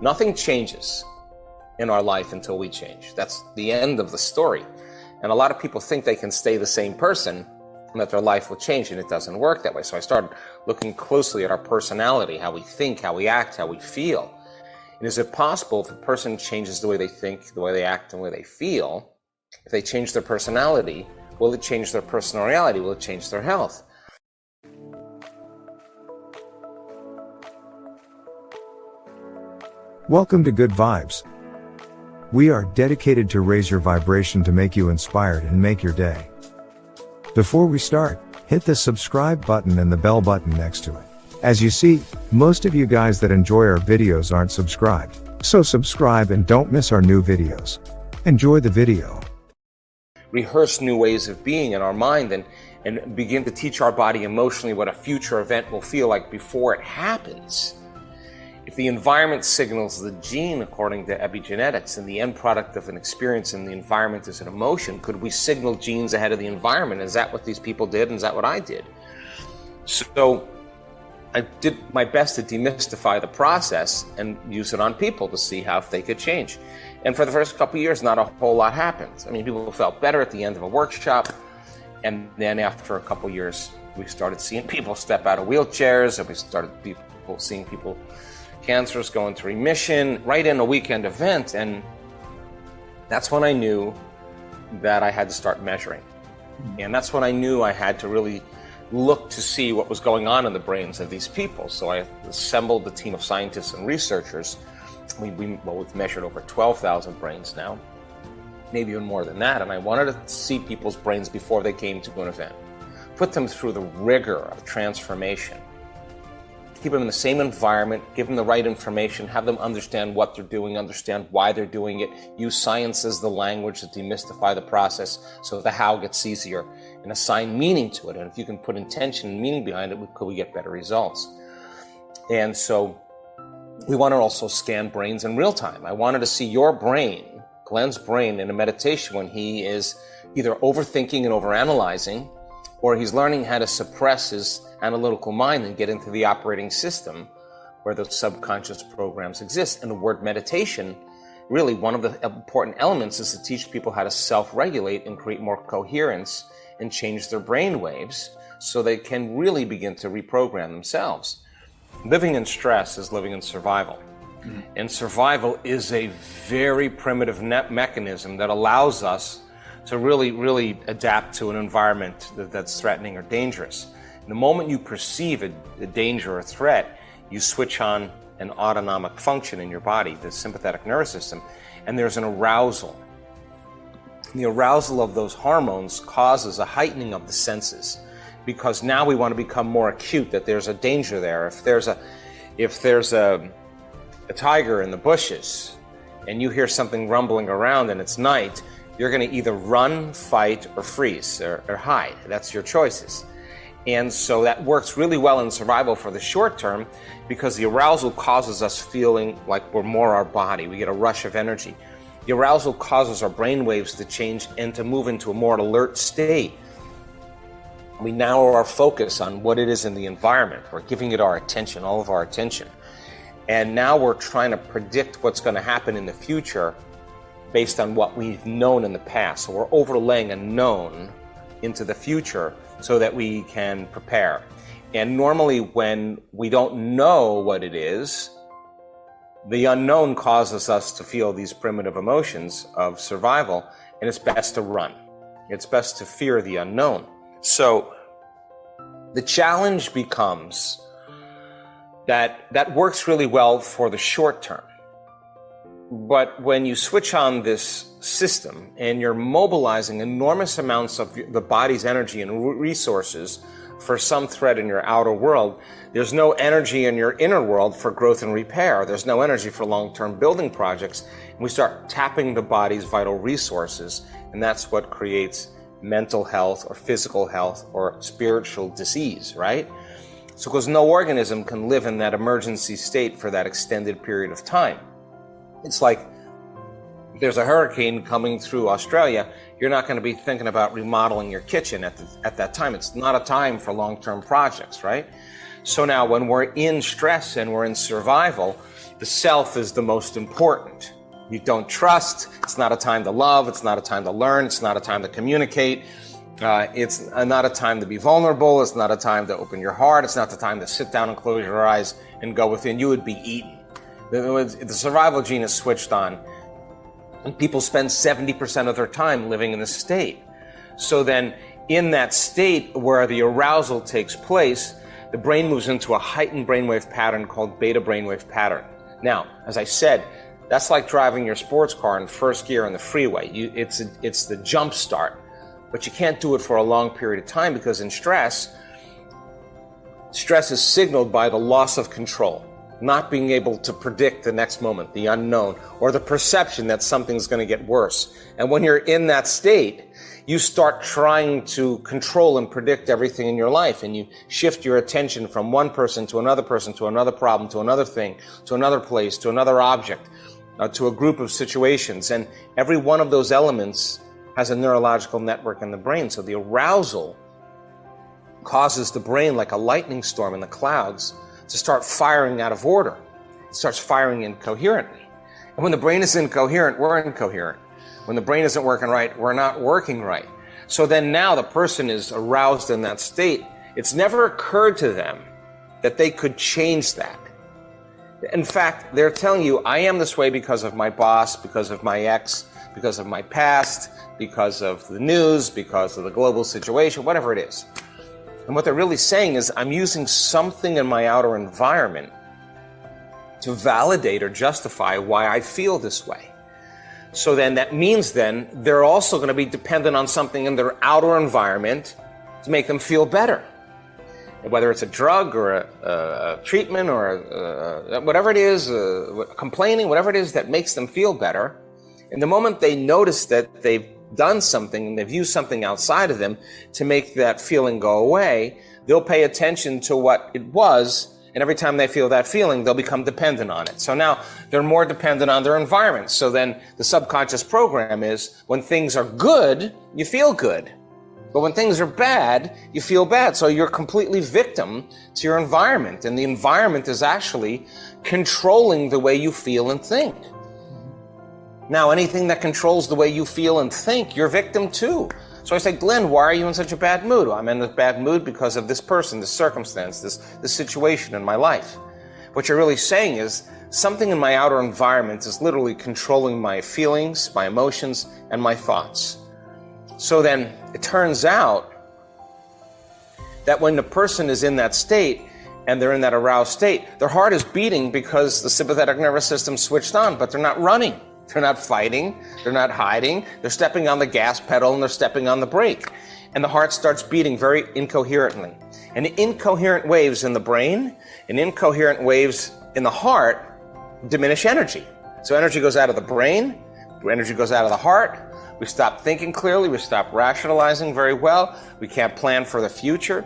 Nothing changes in our life until we change. That's the end of the story. And a lot of people think they can stay the same person and that their life will change, and it doesn't work that way. So I started looking closely at our personality, how we think, how we act, how we feel. And is it possible if a person changes the way they think, the way they act, and the way they feel, if they change their personality, will it change their personal reality? Will it change their health? Welcome to Good Vibes. We are dedicated to raise your vibration to make you inspired and make your day. Before we start, hit the subscribe button and the bell button next to it. As you see, most of you guys that enjoy our videos aren't subscribed, so subscribe and don't miss our new videos. Enjoy the video. Rehearse new ways of being in our mind and begin to teach our body emotionally what a future event will feel like before it happens. If the environment signals the gene according to epigenetics and the end product of an experience in the environment is an emotion, could we signal genes ahead of the environment? Is that what these people did, and is that what I did? So I did my best to demystify the process and use it on people to see how if they could change. And for the first couple of years, not a whole lot happened. I mean, people felt better at the end of a workshop, and then after a couple of years, we started seeing people step out of wheelchairs, and we started seeing people cancers go into remission right in a weekend event. And that's when I knew that I had to start measuring. And that's when I knew I had to really look to see what was going on in the brains of these people. So I assembled a team of scientists and researchers. We've measured over 12,000 brains now, maybe even more than that. And I wanted to see people's brains before they came to an event, put them through the rigor of transformation, keep them in the same environment, give them the right information, have them understand what they're doing, understand why they're doing it, use science as the language to demystify the process so the how gets easier, and assign meaning to it. And if you can put intention and meaning behind it, could we get better results? And so we want to also scan brains in real time. I wanted to see your brain, Glenn's brain, in a meditation when he is either overthinking and overanalyzing, or he's learning how to suppress his analytical mind and get into the operating system where those subconscious programs exist. And the word meditation, really one of the important elements is to teach people how to self-regulate and create more coherence and change their brain waves so they can really begin to reprogram themselves. Living in stress is living in survival. Mm-hmm. And survival is a very primitive mechanism that allows us to really adapt to an environment that's threatening or dangerous. The moment you perceive a danger or threat, you switch on an autonomic function in your body, the sympathetic nervous system, and there's an arousal. The arousal of those hormones causes a heightening of the senses, because now we want to become more acute that there's a danger there. If there's a tiger in the bushes and you hear something rumbling around and it's night, you're going to either run, fight, or freeze, or hide. That's your choices. And so that works really well in survival for the short term because the arousal causes us feeling like we're more our body. We get a rush of energy. The arousal causes our brain waves to change and to move into a more alert state. We narrow our focus on what it is in the environment. We're giving it our attention, all of our attention. And now we're trying to predict what's going to happen in the future based on what we've known in the past. So we're overlaying a known into the future so that we can prepare. And normally when we don't know what it is, the unknown causes us to feel these primitive emotions of survival, and it's best to run. It's best to fear the unknown. So the challenge becomes that works really well for the short term. But when you switch on this system and you're mobilizing enormous amounts of the body's energy and resources for some threat in your outer world, there's no energy in your inner world for growth and repair. There's no energy for long-term building projects. And we start tapping the body's vital resources, and that's what creates mental health or physical health or spiritual disease, right? So because no organism can live in that emergency state for that extended period of time. It's like there's a hurricane coming through Australia, you're not going to be thinking about remodeling your kitchen at that time. It's not a time for long-term projects, right? So now when we're in stress and we're in survival, the self is the most important. You don't trust, it's not a time to love, it's not a time to learn, it's not a time to communicate, it's not a time to be vulnerable, it's not a time to open your heart, it's not the time to sit down and close your eyes and go within. You would be eaten. The survival gene is switched on, and people spend 70% of their time living in this state. So then, in that state where the arousal takes place, the brain moves into a heightened brainwave pattern called beta brainwave pattern. Now, as I said, that's like driving your sports car in first gear on the freeway. It's the jump start, but you can't do it for a long period of time because in stress is signaled by the loss of control, not being able to predict the next moment, the unknown, or the perception that something's going to get worse. And when you're in that state, you start trying to control and predict everything in your life, and you shift your attention from one person to another problem, to another thing, to another place, to another object, to a group of situations. And every one of those elements has a neurological network in the brain. So the arousal causes the brain, like a lightning storm in the clouds, to start firing out of order. It starts firing incoherently. And when the brain is incoherent, we're incoherent. When the brain isn't working right, we're not working right. So then now the person is aroused in that state. It's never occurred to them that they could change that. In fact, they're telling you, I am this way because of my boss, because of my ex, because of my past, because of the news, because of the global situation, whatever it is. And what they're really saying is, I'm using something in my outer environment to validate or justify why I feel this way. So then that means then they're also going to be dependent on something in their outer environment to make them feel better. Whether it's a drug or a treatment or whatever it is, complaining, whatever it is that makes them feel better. And the moment they notice that they've done something and they've used something outside of them to make that feeling go away, they'll pay attention to what it was. And every time they feel that feeling, they'll become dependent on it. So now they're more dependent on their environment. So then the subconscious program is, when things are good, you feel good. But when things are bad, you feel bad. So you're completely victim to your environment. And the environment is actually controlling the way you feel and think. Now, anything that controls the way you feel and think, you're victim too. So I say, Glenn, why are you in such a bad mood? I'm in a bad mood because of this person, this circumstance, this situation in my life. What you're really saying is, something in my outer environment is literally controlling my feelings, my emotions, and my thoughts. So then it turns out that when the person is in that state and they're in that aroused state, their heart is beating because the sympathetic nervous system switched on, but they're not running. They're not fighting, they're not hiding, they're stepping on the gas pedal and they're stepping on the brake. And the heart starts beating very incoherently. And the incoherent waves in the brain and incoherent waves in the heart diminish energy. So energy goes out of the brain, energy goes out of the heart, we stop thinking clearly, we stop rationalizing very well, we can't plan for the future.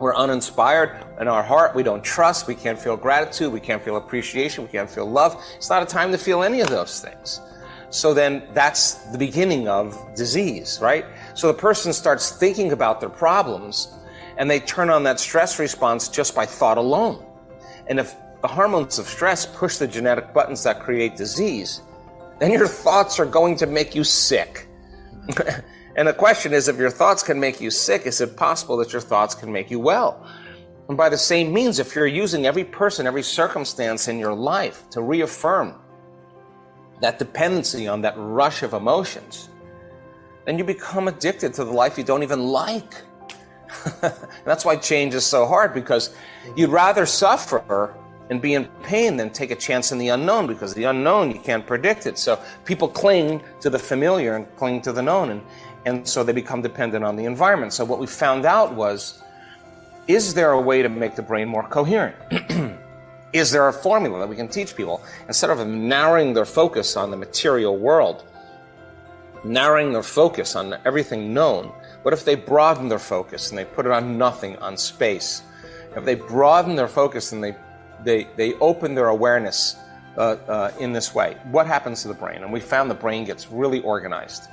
We're uninspired in our heart. We don't trust. We can't feel gratitude. We can't feel appreciation. We can't feel love. It's not a time to feel any of those things. So then that's the beginning of disease, right? So the person starts thinking about their problems and they turn on that stress response just by thought alone. And if the hormones of stress push the genetic buttons that create disease, then your thoughts are going to make you sick. And the question is, if your thoughts can make you sick, is it possible that your thoughts can make you well? And by the same means, if you're using every person, every circumstance in your life to reaffirm that dependency on that rush of emotions, then you become addicted to the life you don't even like. And that's why change is so hard, because you'd rather suffer and be in pain than take a chance in the unknown, because the unknown, you can't predict it. So people cling to the familiar and cling to the known, and so they become dependent on the environment. So what we found out was, is there a way to make the brain more coherent? Is there a formula that we can teach people? Instead of narrowing their focus on the material world, narrowing their focus on everything known, what if they broaden their focus and they put it on nothing, on space? If they broaden their focus and they open their awareness in this way, what happens to the brain? And we found the brain gets really organized.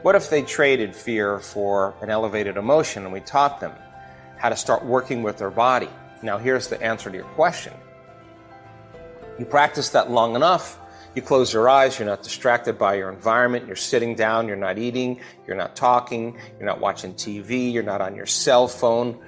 What if they traded fear for an elevated emotion and we taught them how to start working with their body? Now here's the answer to your question. You practice that long enough, you close your eyes, you're not distracted by your environment, you're sitting down, you're not eating, you're not talking, you're not watching TV, you're not on your cell phone,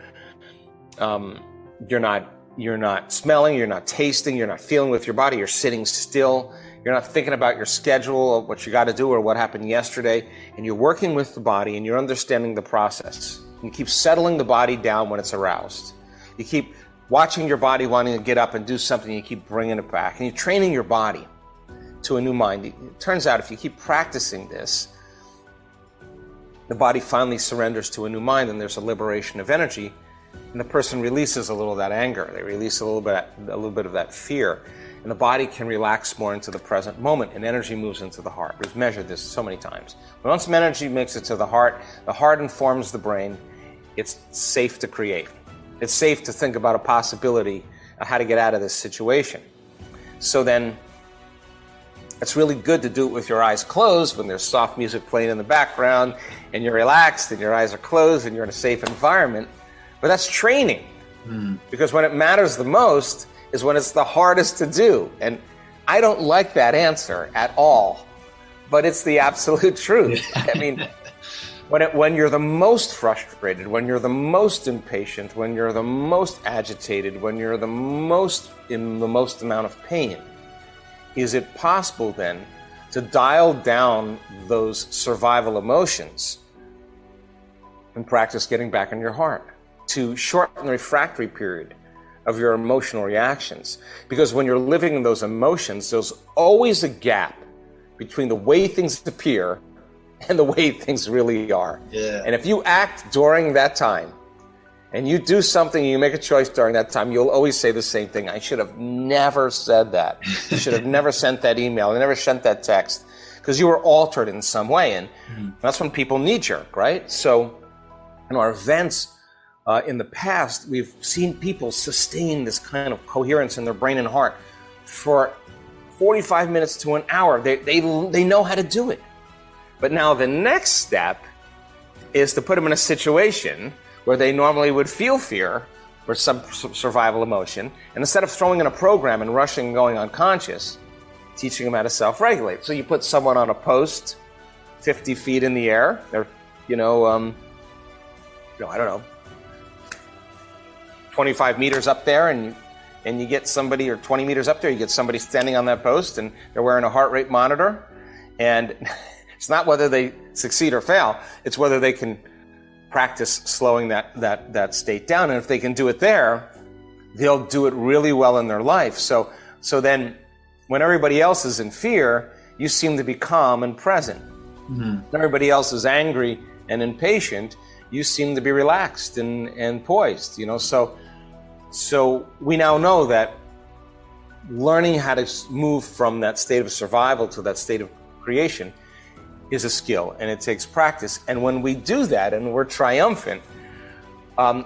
you're not smelling, you're not tasting, you're not feeling with your body, you're sitting still, you're not thinking about your schedule, of what you got to do or what happened yesterday, and you're working with the body and you're understanding the process. You keep settling the body down when it's aroused. You keep watching your body wanting to get up and do something, you keep bringing it back, and you're training your body to a new mind. It turns out if you keep practicing this, the body finally surrenders to a new mind, and there's a liberation of energy, and the person releases a little of that anger. They release a little bit of that fear, and the body can relax more into the present moment, and energy moves into the heart. We've measured this so many times. But once energy makes it to the heart informs the brain. It's safe to create. It's safe to think about a possibility of how to get out of this situation. So then, it's really good to do it with your eyes closed when there's soft music playing in the background and you're relaxed and your eyes are closed and you're in a safe environment. But that's training. Because when it matters the most is when it's the hardest to do. And I don't like that answer at all, but it's the absolute truth. I mean, when you're the most frustrated, when you're the most impatient, when you're the most agitated, when you're the most in the most amount of pain, is it possible then to dial down those survival emotions and practice getting back in your heart, to shorten the refractory period of your emotional reactions? Because when you're living in those emotions, there's always a gap between the way things appear and the way things really are. Yeah. And if you act during that time, and you do something, you make a choice during that time, you'll always say the same thing. I should have never said that. I should have never sent that email. I never sent that text. Because you were altered in some way. And that's when people knee-jerk, right? So in our events in the past, we've seen people sustain this kind of coherence in their brain and heart for 45 minutes to an hour. They know how to do it. But now the next step is to put them in a situation where they normally would feel fear or some survival emotion, and instead of throwing in a program and rushing and going unconscious, teaching them how to self-regulate. So you put someone on a post 50 feet in the air, they're, I don't know, 25 meters up there, and you get somebody, or 20 meters up there, you get somebody standing on that post, and they're wearing a heart rate monitor, and it's not whether they succeed or fail, it's whether they can practice slowing that state down. And if they can do it there, they'll do it really well in their life. So then when everybody else is in fear, you seem to be calm and present. When everybody else is angry and impatient, you seem to be relaxed and poised, So we now know that learning how to move from that state of survival to that state of creation is a skill, and it takes practice. And when we do that and we're triumphant,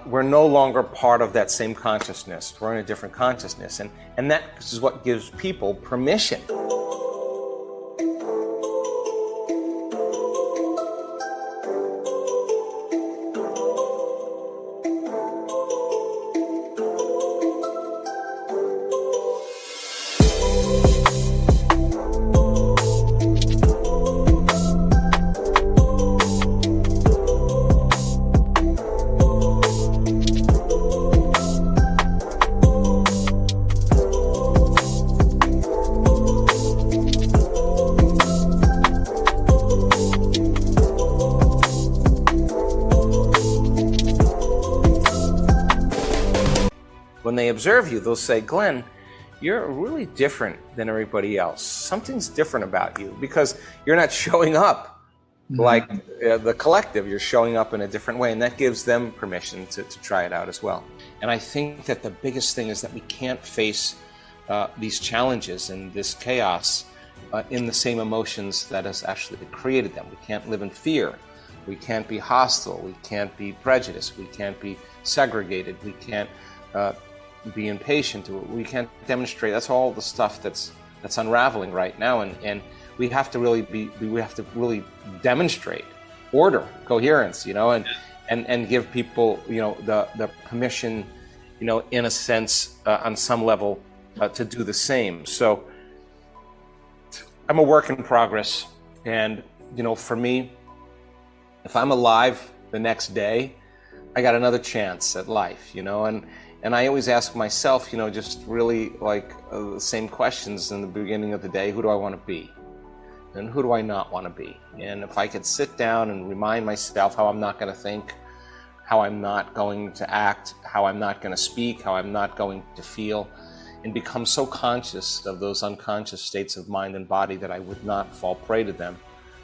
we're no longer part of that same consciousness. We're in a different consciousness. And that is what gives people permission. When they observe you, they'll say, Glenn, you're really different than everybody else. Something's different about you, because you're not showing up like the collective. You're showing up in a different way, and that gives them permission to try it out as well. And I think that the biggest thing is that we can't face these challenges and this chaos in the same emotions that has actually created them. We can't live in fear. We can't be hostile. We can't be prejudiced. We can't be segregated. We can't be impatient. We can't demonstrate. That's all the stuff that's unraveling right now, and we have to really demonstrate order, coherence, and give people the permission, in a sense, on some level, to do the same. So I'm a work in progress, and for me, if I'm alive the next day, I got another chance at life, and I always ask myself, just really like the same questions in the beginning of the day. Who do I want to be? And who do I not want to be? And if I could sit down and remind myself how I'm not going to think, how I'm not going to act, how I'm not going to speak, how I'm not going to feel, and become so conscious of those unconscious states of mind and body that I would not fall prey to them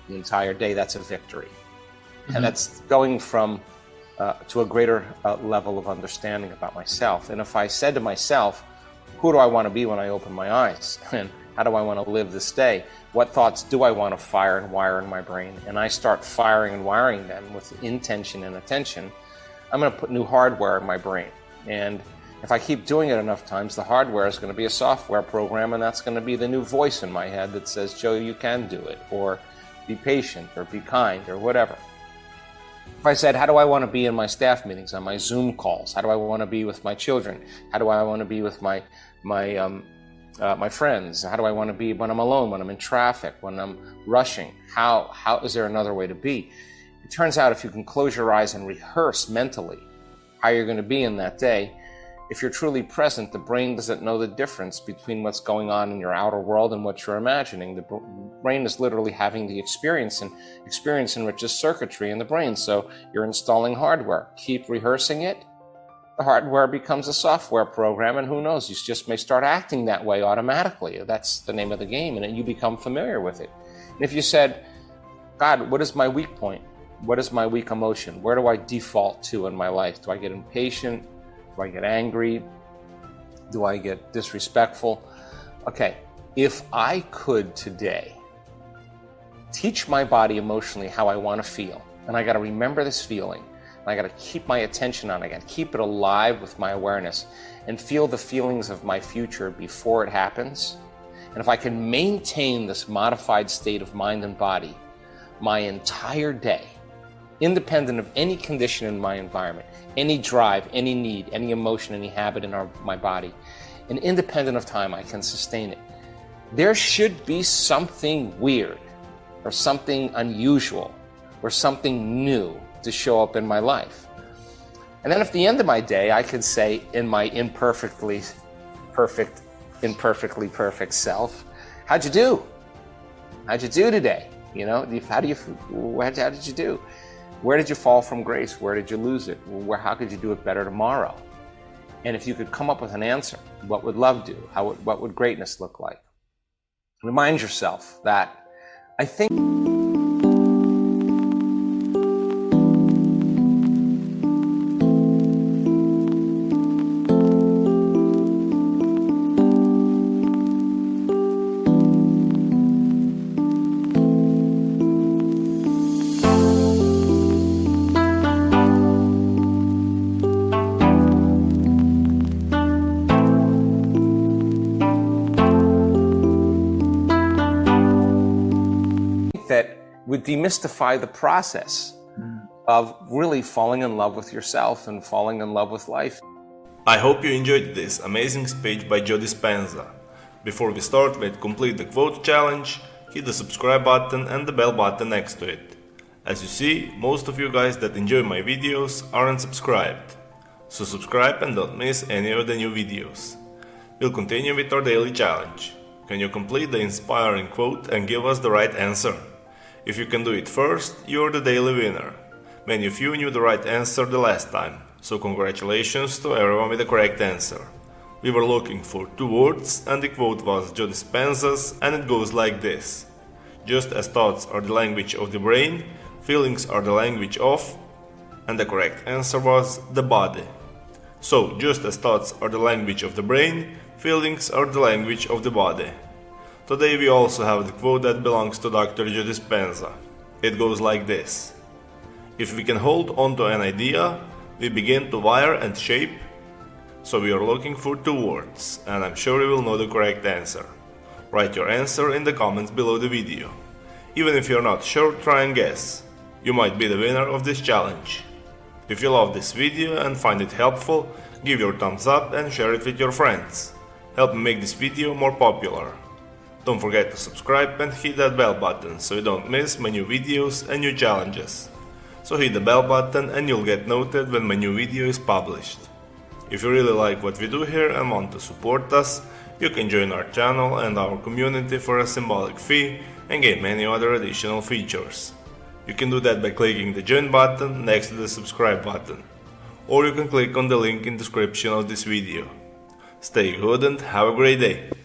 the entire day, that's a victory. And that's going from to a greater level of understanding about myself. And if I said to myself, who do I want to be when I open my eyes? And how do I want to live this day? What thoughts do I want to fire and wire in my brain? And I start firing and wiring them with intention and attention, I'm going to put new hardware in my brain. And if I keep doing it enough times, the hardware is going to be a software program, and that's going to be the new voice in my head that says, Joe, you can do it, or be patient, or be kind, or whatever. If I said, how do I want to be in my staff meetings, on my Zoom calls? How do I want to be with my children? How do I want to be with my friends? How do I want to be when I'm alone, when I'm in traffic, when I'm rushing? How is there another way to be? It turns out if you can close your eyes and rehearse mentally how you're going to be in that day, if you're truly present, the brain doesn't know the difference between what's going on in your outer world and what you're imagining. The brain is literally having the experience, and experience enriches circuitry in the brain. So you're installing hardware. Keep rehearsing it. The hardware becomes a software program, and who knows, you just may start acting that way automatically. That's the name of the game, and you become familiar with it. And if you said, God, what is my weak point? What is my weak emotion? Where do I default to in my life? Do I get impatient? Do I get angry? Do I get disrespectful? Okay, if I could today teach my body emotionally how I want to feel, and I got to remember this feeling, and I got to keep my attention on it again, keep it alive with my awareness, and feel the feelings of my future before it happens, and if I can maintain this modified state of mind and body my entire day, independent of any condition in my environment, any drive, any need, any emotion, any habit in my body, and independent of time, I can sustain it. There should be something weird or something unusual or something new to show up in my life. And then at the end of my day, I could say in my imperfectly perfect self, how'd you do? How'd you do today? How did you do? Where did you fall from grace? Where did you lose it? How could you do it better tomorrow? And if you could come up with an answer, what would love do? What would greatness look like? Remind yourself that I think that would demystify the process of really falling in love with yourself and falling in love with life. I hope you enjoyed this amazing speech by Joe Dispenza. Before we start with Complete the Quote Challenge, hit the subscribe button and the bell button next to it. As you see, most of you guys that enjoy my videos aren't subscribed. So subscribe and don't miss any of the new videos. We'll continue with our daily challenge. Can you complete the inspiring quote and give us the right answer? If you can do it first, you're the daily winner. Many of you knew the right answer the last time, so congratulations to everyone with the correct answer. We were looking for 2 words and the quote was Joe Dispenza's, and it goes like this. Just as thoughts are the language of the brain, feelings are the language of, and the correct answer was the body. So, just as thoughts are the language of the brain, feelings are the language of the body. Today we also have the quote that belongs to Dr. Joe Dispenza. It goes like this. If we can hold on to an idea, we begin to wire and shape. So we are looking for 2 words, and I'm sure you will know the correct answer. Write your answer in the comments below the video. Even if you're not sure, try and guess. You might be the winner of this challenge. If you love this video and find it helpful, give your thumbs up and share it with your friends. help me make this video more popular. Don't forget to subscribe and hit that bell button so you don't miss my new videos and new challenges. So hit the bell button and you'll get noted when my new video is published. If you really like what we do here and want to support us, you can join our channel and our community for a symbolic fee and get many other additional features. You can do that by clicking the join button next to the subscribe button, or you can click on the link in the description of this video. Stay good and have a great day!